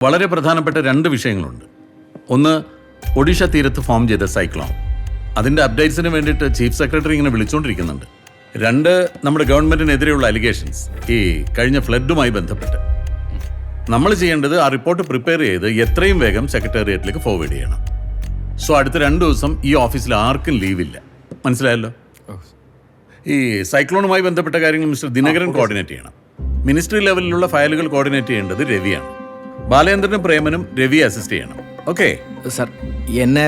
വളരെ പ്രധാനപ്പെട്ട രണ്ട് വിഷയങ്ങളുണ്ട്. ഒന്ന്, ഒഡീഷ തീരത്ത് ഫോം ചെയ്ത സൈക്ലോൺ. അതിൻ്റെ അപ്ഡേറ്റ്സിന് വേണ്ടിയിട്ട് ചീഫ് സെക്രട്ടറി ഇങ്ങനെ വിളിച്ചുകൊണ്ടിരിക്കുന്നുണ്ട്. രണ്ട്, നമ്മുടെ ഗവൺമെൻറ്റിനെതിരെയുള്ള അലിഗേഷൻസ് ഈ കഴിഞ്ഞ ഫ്ലഡുമായി ബന്ധപ്പെട്ട്. നമ്മൾ ചെയ്യേണ്ടത് ആ റിപ്പോർട്ട് പ്രിപ്പയർ ചെയ്ത് എത്രയും വേഗം സെക്രട്ടേറിയറ്റിലേക്ക് ഫോർവേഡ് ചെയ്യണം. സോ അടുത്ത 2 ദിവസം ഈ ഓഫീസിൽ ആർക്കും ലീവില്ല. മനസ്സിലായല്ലോ? ഈ സൈക്ലോണുമായി ബന്ധപ്പെട്ട കാര്യങ്ങൾ മിസ്റ്റർ ദിനകരൻ കോർഡിനേറ്റ് ചെയ്യണം. മിനിസ്ട്രി ലെവലിലുള്ള ഫയലുകൾ കോർഡിനേറ്റ് ചെയ്യേണ്ടത് രവിയാണ്. ബാലേന്ദ്രനും പ്രേമനും രവിയെ അസിസ്റ്റ് ചെയ്യണം. ഓക്കെ സർ, എന്നെ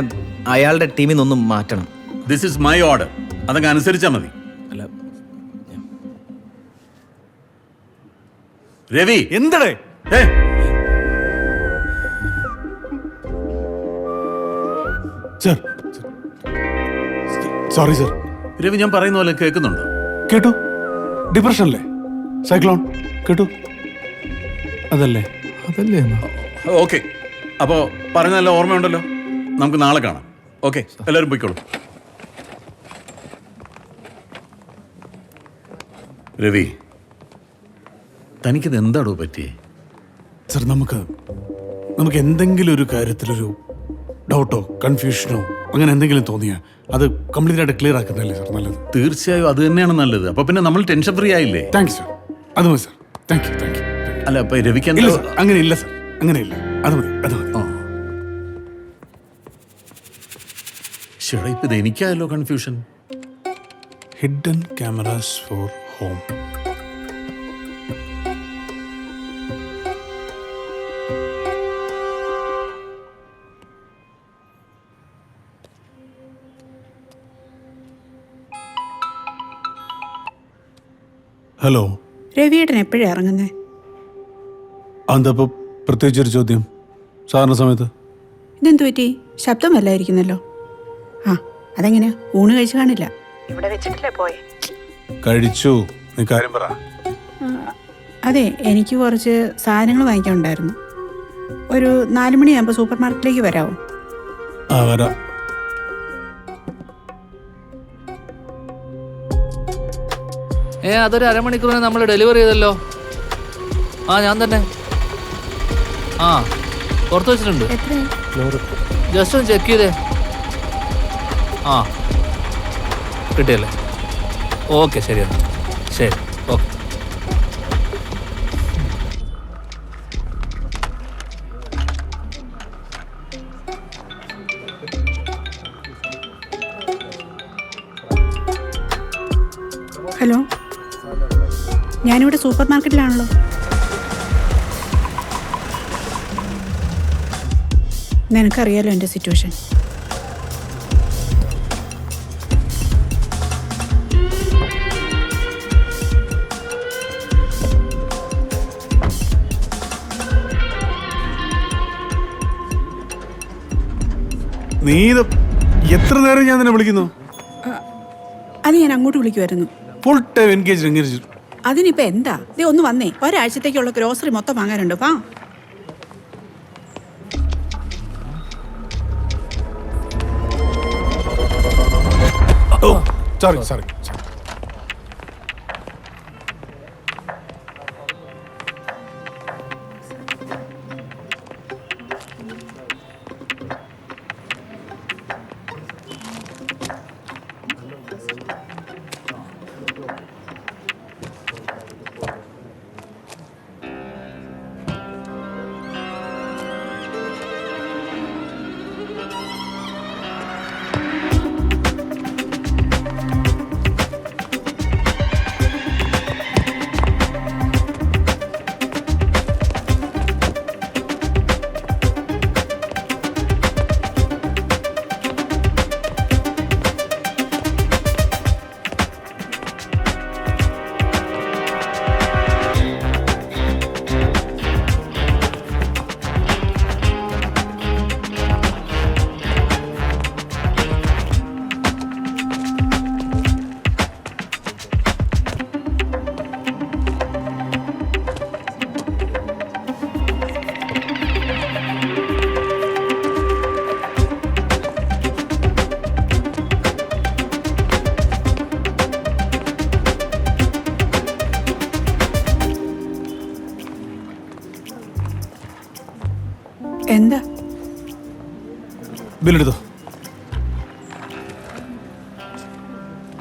അയാളുടെ ടീമിൽ നിന്നൊന്നും മാറ്റണം. This is my order. അതങ്ങ് അനുസരിച്ചാൽ മതി. അല്ല, രവി എന്തടേ? Sir, sorry sir. രവി, ഞാൻ പറയുന്ന പോലെ കേൾക്കുന്നുണ്ടോ? കേട്ടു. ഡിപ്രഷൻ അല്ലേ? സൈക്ലോൺ കേട്ടു. അതല്ലേ ഓക്കെ, അപ്പോൾ പറഞ്ഞ നല്ല ഓർമ്മയുണ്ടല്ലോ. നമുക്ക് നാളെ കാണാം. ഓക്കെ, എല്ലാവരും പോയിക്കോളൂ. രവി, തനിക്കിത് എന്താണോ പറ്റിയേ? സർ, നമുക്ക് എന്തെങ്കിലും ഒരു കാര്യത്തിലൊരു ഡൗട്ടോ കൺഫ്യൂഷനോ അങ്ങനെ എന്തെങ്കിലും തോന്നിയാൽ അത് കംപ്ലീറ്റ് ആയിട്ട് ക്ലിയർ ആക്കുന്നതല്ലേ സർ നല്ലത്? തീർച്ചയായും അത് തന്നെയാണ് നല്ലത്. അപ്പൊ പിന്നെ നമ്മൾ ടെൻഷൻ ഫ്രീ ആയില്ലേ? Thanks sir. അത് മതി സർ. Thank you. അല്ല, അപ്പൊ രവിക്ക് ഇല്ല സർ, അങ്ങനെയില്ല സർ, അങ്ങനെയില്ല. അത് മതി. ചേട്ടാ, ഇപ്പൊ ഇത് എനിക്കായല്ലോ confusion. Hidden cameras for home. Hello, രവിയേട്ടൻ എപ്പോഴാണ് ഇറങ്ങുന്നത്? അതപ്പോൾ പ്രത്യേകിച്ചൊരു ചോദ്യം സാറിന് സമയത്ത് ഇതെന്തു പറ്റി? ശബ്ദം വല്ലായിരിക്കുന്നല്ലോ. ആ, അതെങ്ങനെയാ? ഊണ് കഴിച്ചു കാണില്ല. ഇവിടെ വെച്ചിട്ടില്ലേ പോയെ? കഴിച്ചു. നീ കാര്യം പറ. അതെ, എനിക്ക് കുറച്ച് സാധനങ്ങൾ വാങ്ങിക്കാനുണ്ടായിരുന്നു. ഒരു 4 മണിയാകുമ്പോൾ സൂപ്പർ മാർക്കറ്റിലേക്ക് വരാമോ? ആ, വരാം. അതൊരു അരമണിക്കൂറിന് നമ്മൾ ഡെലിവറി ചെയ്തല്ലോ. ഞാൻ തന്നെ പുറത്ത് വെച്ചിട്ടുണ്ട്. ജസ്റ്റ് ഒന്ന് ചെക്ക് ചെയ്തേ. കിട്ടിയല്ലേ? ഓക്കെ, ശരിയാണ്. ശരി, ഓക്കെ. ഹലോ, ഞാനിവിടെ സൂപ്പർ മാർക്കറ്റിലാണല്ലോ. നിനക്കറിയാലോ എൻ്റെ സിറ്റുവേഷൻ. നീ എത്ര നേരം ഞാൻ നിന്നെ വിളിക്കുന്നു? അത് ഞാൻ അങ്ങോട്ട് വിളിക്കുമായിരുന്നു. Full time engage. അതിനിപ്പോൾ എന്താ? ദേ ഒന്ന് വന്നേ. ഒരാഴ്ചത്തേക്കുള്ള ഗ്രോസറി മൊത്തം വാങ്ങാനുണ്ട്. വാ. സോറി. എന്താ? ബില്ലെടുത്തോ.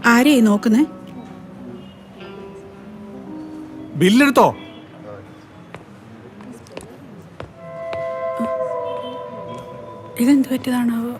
ആരെയായി നോക്കുന്നേ? ബില്ലെടുത്തോ. ഇതെന്ത് പറ്റിയതാണാവോ?